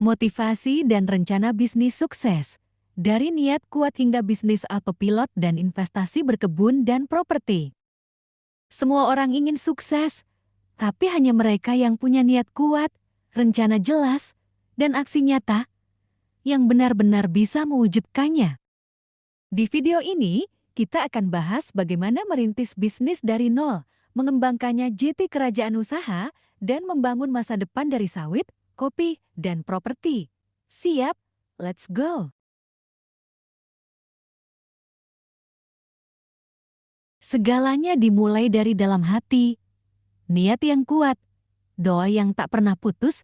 Motivasi dan rencana bisnis sukses. Dari niat kuat hingga bisnis autopilot dan investasi berkebun dan properti. Semua orang ingin sukses, tapi hanya mereka yang punya niat kuat, rencana jelas, dan aksi nyata yang benar-benar bisa mewujudkannya. Di video ini, kita akan bahas bagaimana merintis bisnis dari nol, mengembangkannya JT kerajaan usaha, dan membangun masa depan dari sawit, kopi, dan properti. Siap? Let's go! Segalanya dimulai dari dalam hati, niat yang kuat, doa yang tak pernah putus,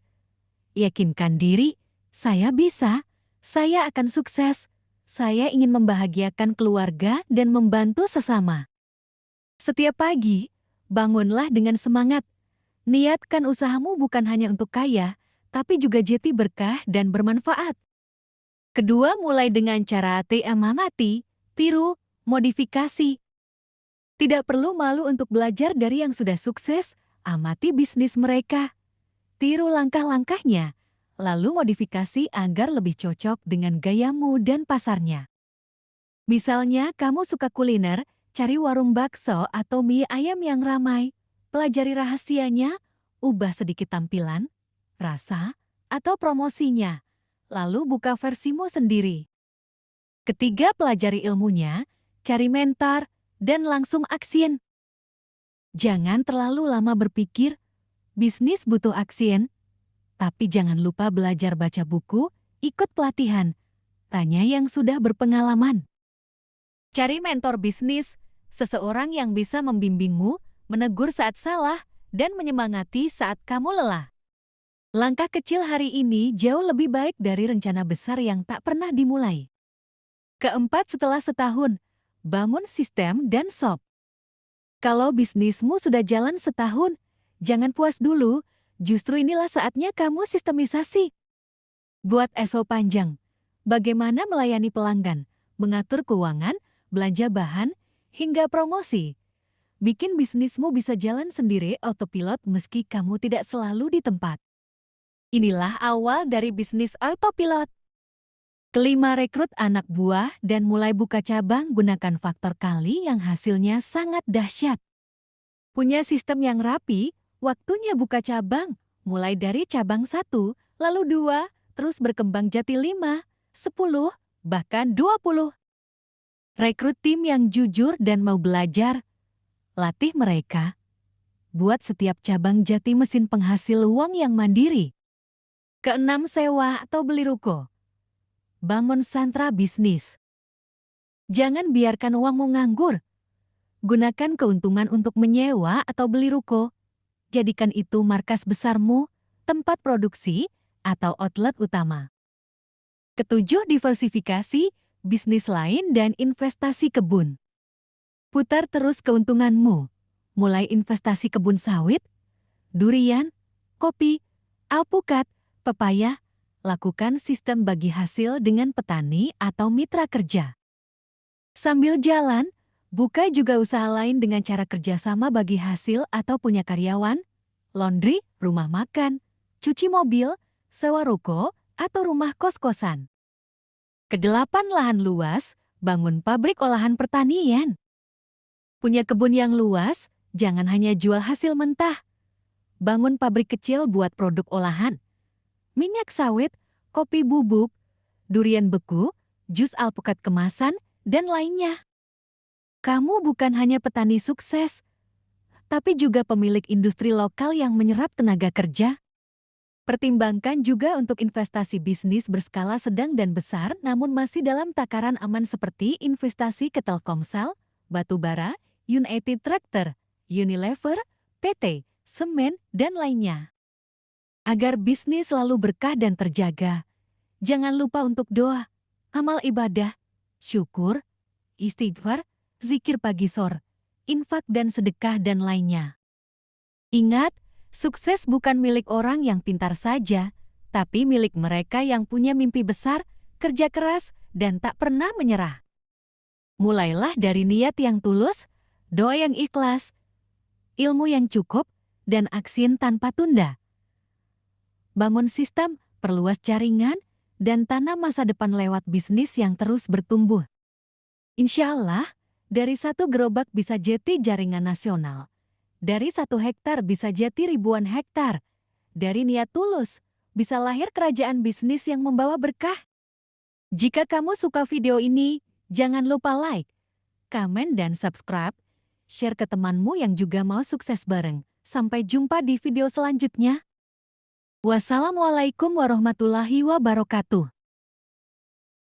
yakinkan diri, saya bisa, saya akan sukses, saya ingin membahagiakan keluarga dan membantu sesama. Setiap pagi, bangunlah dengan semangat. Niatkan usahamu bukan hanya untuk kaya, tapi juga jeti berkah dan bermanfaat. Kedua, mulai dengan cara amati, tiru, modifikasi. Tidak perlu malu untuk belajar dari yang sudah sukses, amati bisnis mereka. Tiru langkah-langkahnya, lalu modifikasi agar lebih cocok dengan gayamu dan pasarnya. Misalnya, kamu suka kuliner, cari warung bakso atau mie ayam yang ramai. Pelajari rahasianya, ubah sedikit tampilan, rasa, atau promosinya. Lalu buka versimu sendiri. Ketiga, pelajari ilmunya, cari mentor, dan langsung action. Jangan terlalu lama berpikir, bisnis butuh action, tapi jangan lupa belajar baca buku, ikut pelatihan, tanya yang sudah berpengalaman. Cari mentor bisnis, seseorang yang bisa membimbingmu, menegur saat salah, dan menyemangati saat kamu lelah. Langkah kecil hari ini jauh lebih baik dari rencana besar yang tak pernah dimulai. Keempat, setelah setahun, bangun sistem dan SOP. Kalau bisnismu sudah jalan setahun, jangan puas dulu, justru inilah saatnya kamu sistemisasi. Buat SOP panjang, bagaimana melayani pelanggan, mengatur keuangan, belanja bahan, hingga promosi. Bikin bisnismu bisa jalan sendiri autopilot meski kamu tidak selalu di tempat. Inilah awal dari bisnis autopilot. Kelima, rekrut anak buah dan mulai buka cabang, gunakan faktor kali yang hasilnya sangat dahsyat. Punya sistem yang rapi, waktunya buka cabang, mulai dari cabang 1, lalu 2, terus berkembang jadi 5, 10, bahkan 20. Rekrut tim yang jujur dan mau belajar. Latih mereka. Buat setiap cabang jati mesin penghasil uang yang mandiri. Keenam, sewa atau beli ruko. Bangun sentra bisnis. Jangan biarkan uangmu nganggur. Gunakan keuntungan untuk menyewa atau beli ruko. Jadikan itu markas besarmu, tempat produksi, atau outlet utama. Ketujuh, diversifikasi, bisnis lain dan investasi kebun. Putar terus keuntunganmu, mulai investasi kebun sawit, durian, kopi, alpukat, pepaya. Lakukan sistem bagi hasil dengan petani atau mitra kerja. Sambil jalan, buka juga usaha lain dengan cara kerjasama bagi hasil atau punya karyawan, laundry, rumah makan, cuci mobil, sewa ruko, atau rumah kos-kosan. Kedelapan, lahan luas, bangun pabrik olahan pertanian. Punya kebun yang luas, jangan hanya jual hasil mentah. Bangun pabrik kecil buat produk olahan. Minyak sawit, kopi bubuk, durian beku, jus alpukat kemasan, dan lainnya. Kamu bukan hanya petani sukses, tapi juga pemilik industri lokal yang menyerap tenaga kerja. Pertimbangkan juga untuk investasi bisnis berskala sedang dan besar namun masih dalam takaran aman seperti investasi ke Telkomsel, batubara, United Tractor, Unilever, PT, semen, dan lainnya. Agar bisnis selalu berkah dan terjaga, jangan lupa untuk doa, amal ibadah, syukur, istighfar, zikir pagi sore, infak dan sedekah dan lainnya. Ingat, sukses bukan milik orang yang pintar saja, tapi milik mereka yang punya mimpi besar, kerja keras, dan tak pernah menyerah. Mulailah dari niat yang tulus, doa yang ikhlas, ilmu yang cukup, dan aksi tanpa tunda. Bangun sistem, perluas jaringan, dan tanam masa depan lewat bisnis yang terus bertumbuh. Insya Allah, dari satu gerobak bisa jadi jaringan nasional. Dari 1 hektar bisa jadi ribuan hektar. Dari niat tulus, bisa lahir kerajaan bisnis yang membawa berkah. Jika kamu suka video ini, jangan lupa like, komen, dan subscribe. Share ke temanmu yang juga mau sukses bareng. Sampai jumpa di video selanjutnya. Wassalamualaikum warahmatullahi wabarakatuh.